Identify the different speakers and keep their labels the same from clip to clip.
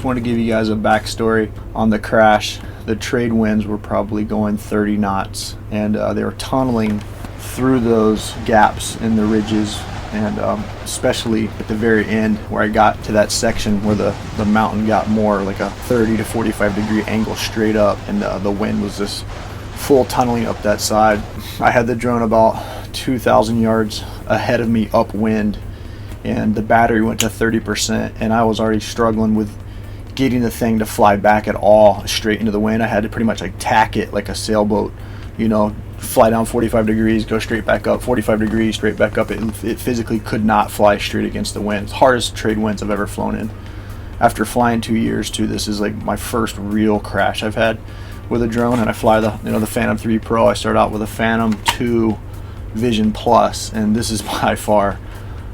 Speaker 1: wanted to give you guys a backstory on the crash. The trade winds were probably going 30 knots, and they were tunneling through those gaps in the ridges, and especially at the very end where I got to that section where the mountain got more like a 30 to 45 degree angle straight up, and the wind was just full tunneling up that side. I had the drone about 2,000 yards ahead of me upwind, and the battery went to 30%, and I was already struggling with getting the thing to fly back at all straight into the wind. I had to pretty much like tack it like a sailboat, you know, fly down 45 degrees, go straight back up, 45 degrees, straight back up. It physically could not fly straight against the wind. It's the hardest trade winds I've ever flown in. After flying 2 years too, this is like my first real crash I've had with a drone, and I fly the Phantom 3 Pro. I start out with a Phantom 2 Vision Plus, and this is by far,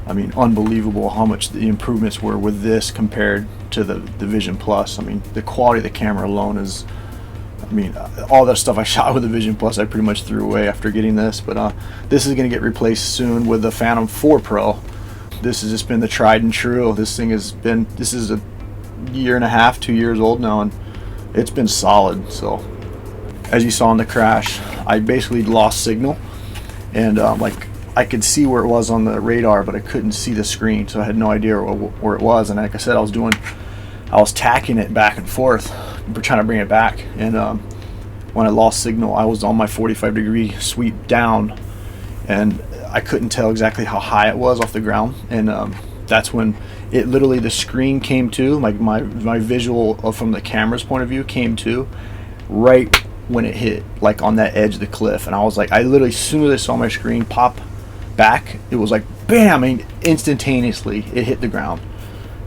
Speaker 1: I mean, unbelievable how much the improvements were with this compared to the Vision Plus. I mean, the quality of the camera alone is, I mean, all that stuff I shot with the Vision Plus I pretty much threw away after getting this, but this is going to get replaced soon with the Phantom 4 Pro. This has just been the tried and true. This is a year and a half, 2 years old now, and it's been solid. So as you saw in the crash, I basically lost signal, and like I could see where it was on the radar, but I couldn't see the screen, so I had no idea where it was. And like I said, I was tacking it back and forth, trying to bring it back, and when I lost signal, I was on my 45 degree sweep down, and I couldn't tell exactly how high it was off the ground, and that's when it literally, the screen came to, like my visual from the camera's point of view came to right when it hit, like on that edge of the cliff. And I was like, I literally, as soon as I saw my screen pop back, it was like bam, I mean, instantaneously it hit the ground.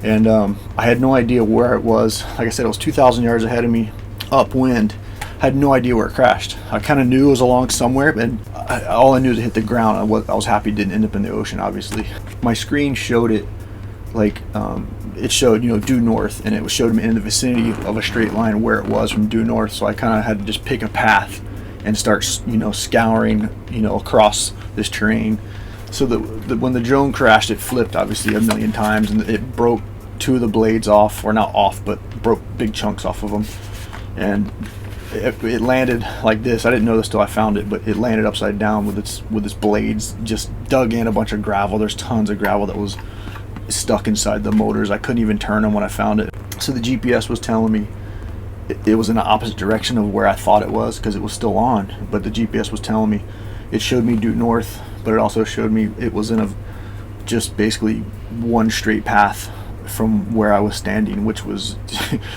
Speaker 1: And I had no idea where it was. Like I said, it was 2,000 yards ahead of me upwind. I had no idea where it crashed. I kind of knew it was along somewhere, but all I knew is it hit the ground. I was happy it didn't end up in the ocean, obviously. My screen showed it like it showed, you know, due north, and it showed me in the vicinity of a straight line where it was from due north. So I kind of had to just pick a path and start, you know, scouring, you know, across this terrain. So when the drone crashed, it flipped obviously a million times, and it broke two of the blades off, or not off, but broke big chunks off of them. And it landed like this. I didn't know this till I found it, but it landed upside down with its blades just dug in a bunch of gravel. There's tons of gravel that was stuck inside the motors. I couldn't even turn them when I found it. So the GPS was telling me it was in the opposite direction of where I thought it was, because it was still on, but the GPS was telling me, it showed me due north, but it also showed me it was in just basically one straight path from where I was standing, which was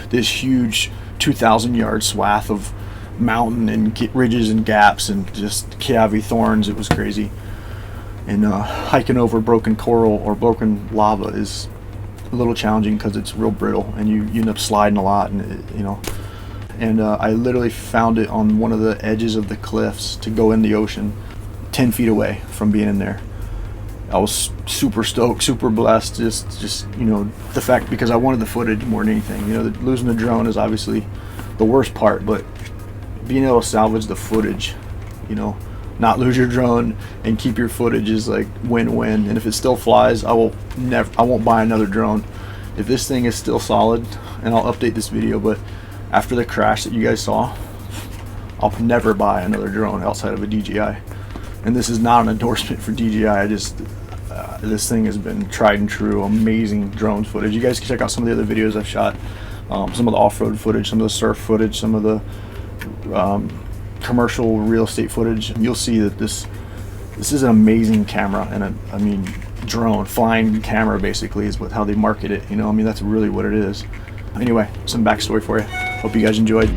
Speaker 1: this huge 2,000 yard swath of mountain and ridges and gaps and just Ka Iwi thorns. It was crazy. And hiking over broken coral or broken lava is a little challenging because it's real brittle, and you end up sliding a lot, and you know. And I literally found it on one of the edges of the cliffs to go in the ocean, 10 feet away from being in there. I was super stoked, super blessed, just you know, the fact, because I wanted the footage more than anything. You know, losing the drone is obviously the worst part, but being able to salvage the footage, you know, not lose your drone and keep your footage is like win-win. And if it still flies, I won't buy another drone. If this thing is still solid, and I'll update this video, but after the crash that you guys saw, I'll never buy another drone outside of a DJI. And this is not an endorsement for DJI. This thing has been tried and true, amazing drone footage. You guys can check out some of the other videos I've shot, some of the off-road footage, some of the surf footage, some of the commercial real estate footage. You'll see that this is an amazing camera, and I mean, drone, flying camera basically is how they market it. You know, I mean, that's really what it is. Anyway, some backstory for you. Hope you guys enjoyed.